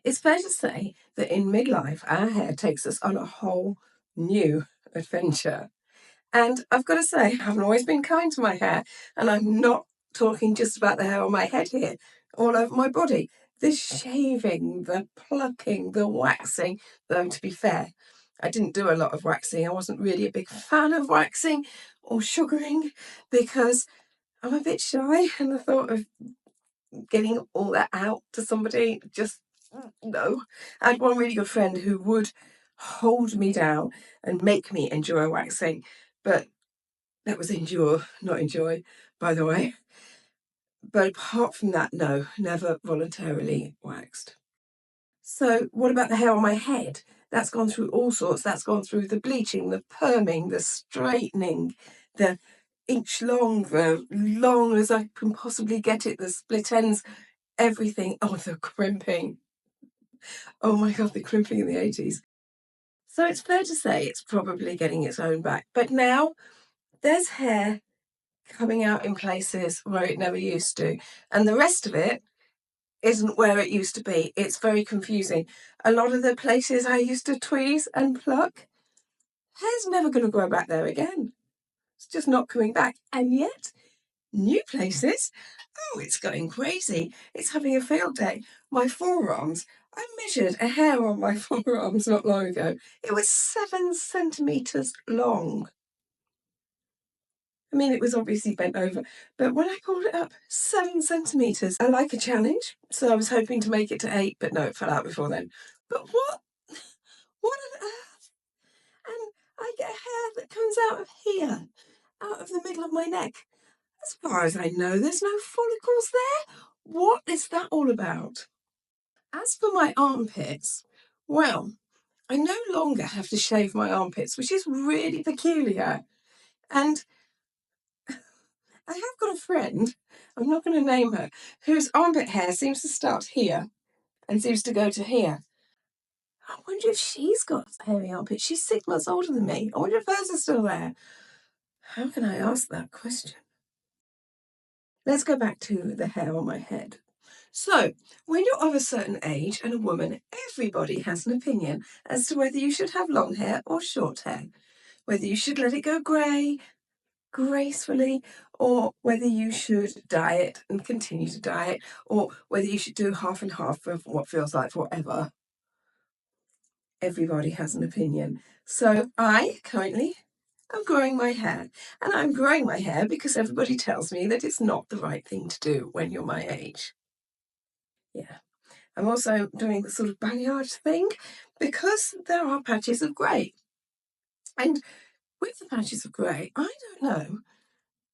It's fair to say that in midlife, our hair takes us on a whole new adventure. And I've got to say, I haven't always been kind to my hair, and I'm not talking just about the hair on my head here, all over my body. The shaving, the plucking, the waxing, though to be fair, I didn't do a lot of waxing. I wasn't really a big fan of waxing or sugaring because I'm a bit shy, and the thought of getting all that out to somebody, just no. I had one really good friend who would hold me down and make me enjoy waxing, but that was endure, not enjoy, by the way. But apart from that, no, never voluntarily waxed. So, what about the hair on my head? That's gone through all sorts. That's gone through the bleaching, the perming, the straightening, the inch long, the long as I can possibly get it, the split ends, everything. Oh, the crimping. Oh my God, the crimping in the 80s. So it's fair to say it's probably getting its own back. But now there's hair coming out in places where it never used to. And the rest of it isn't where it used to be. It's very confusing. A lot of the places I used to tweeze and pluck, hair's never going to grow back there again. It's just not coming back. And yet, new places, oh, it's going crazy. It's having a field day. My forearms, I measured a hair on my forearms not long ago. It was 7 centimetres long. I mean, it was obviously bent over, but when I pulled it up, 7 centimetres. I like a challenge, so I was hoping to make it to 8, but no, it fell out before then. But what? What on earth? And I get hair that comes out of here, out of the middle of my neck. As far as I know, there's no follicles there. What is that all about? As for my armpits, well, I no longer have to shave my armpits, which is really peculiar. And I have got a friend, I'm not going to name her, whose armpit hair seems to start here and seems to go to here. I wonder if she's got hairy armpits. She's 6 months older than me. I wonder if hers are still there. How can I ask that question? Let's go back to the hair on my head. So, when you're of a certain age and a woman, everybody has an opinion as to whether you should have long hair or short hair, whether you should let it go grey, gracefully, or whether you should dye it and continue to dye it, or whether you should do half and half of what feels like forever. Everybody has an opinion. So I currently am growing my hair, and I'm growing my hair because everybody tells me that it's not the right thing to do when you're my age. Yeah. I'm also doing the sort of balayage thing because there are patches of grey. And with the patches of grey, I don't know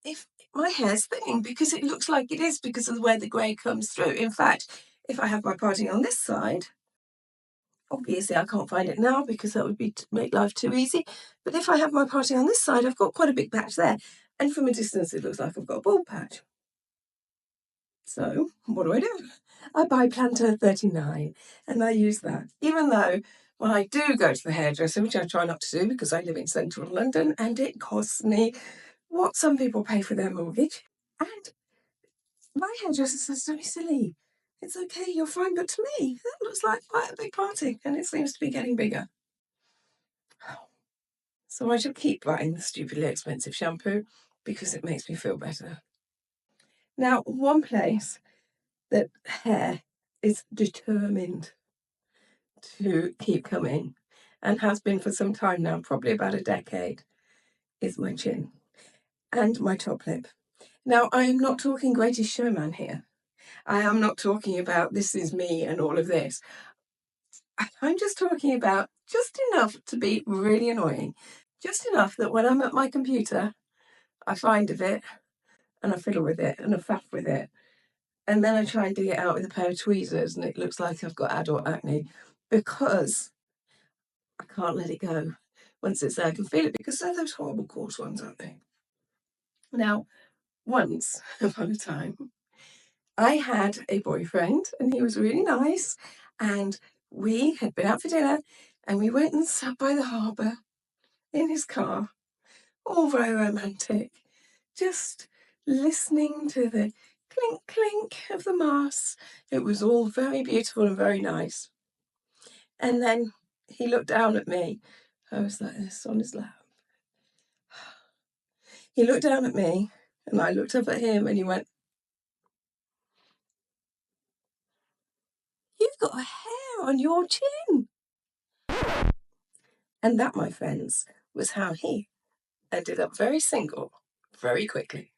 if my hair's thinning because it looks like it is because of where the grey comes through. In fact, if I have my parting on this side, obviously I can't find it now because that would be to make life too easy. But if I have my parting on this side, I've got quite a big patch there. And from a distance, it looks like I've got a bald patch. So what do? I buy Planter 39 and I use that. Even though when I do go to the hairdresser, which I try not to do because I live in central London and it costs me what some people pay for their mortgage. And my hairdresser says, don't be silly. It's okay, you're fine. But to me, that looks like quite a big parting and it seems to be getting bigger. So I shall keep buying the stupidly expensive shampoo because it makes me feel better. Now, one place that hair is determined to keep coming and has been for some time now, probably about a decade, is my chin and my top lip. Now, I am not talking Greatest Showman here. I am not talking about this is me and all of this. I'm just talking about just enough to be really annoying. Just enough that when I'm at my computer, I find a bit and I fiddle with it and I faff with it. And then I try and dig it out with a pair of tweezers and it looks like I've got adult acne because I can't let it go. Once it's there, I can feel it because they're those horrible coarse ones, aren't they? Now, once upon a time, I had a boyfriend and he was really nice. And we had been out for dinner and we went and sat by the harbour in his car, all very romantic, just listening to the clink clink of the masts. It was all very beautiful and very nice. And then he looked down at me. I was like this on his lap. He looked down at me and I looked up at him and he went, "You've got a hair on your chin." And that, my friends, was how he ended up very single very quickly.